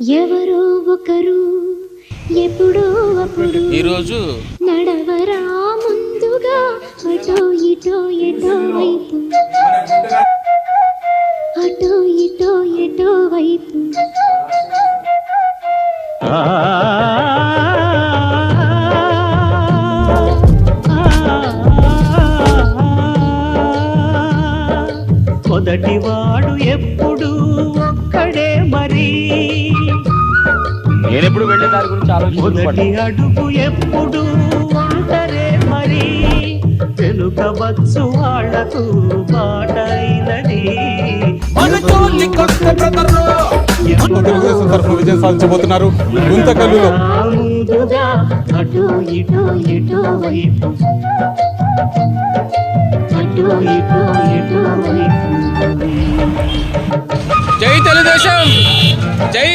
ఎవరో ఒకరు ఎప్పుడో అప్పుడు ఈరోజు నడవరా ముందుగా అటో ఇటో ఎటో వైపు అటో ఇటో ఎటో వైపు మొదటివాడు ఎప్పుడు ఒక్కడే మరి నేనెప్పుడు వెళ్ళే దారి గురించి మొదటి అడుగు ఎప్పుడు ఒంటరే మరి వెనుకవచ్చు వాళ్లకు బాట అయినది తెలుగుదేశం తరఫున విజయం సాధించబోతున్నారు గుంతకల్లులో. ముందుగా అటు ఇటు ఎటో వైపు అటు ఇటు ఎటో వైపు జై తెలుగుదేశం జై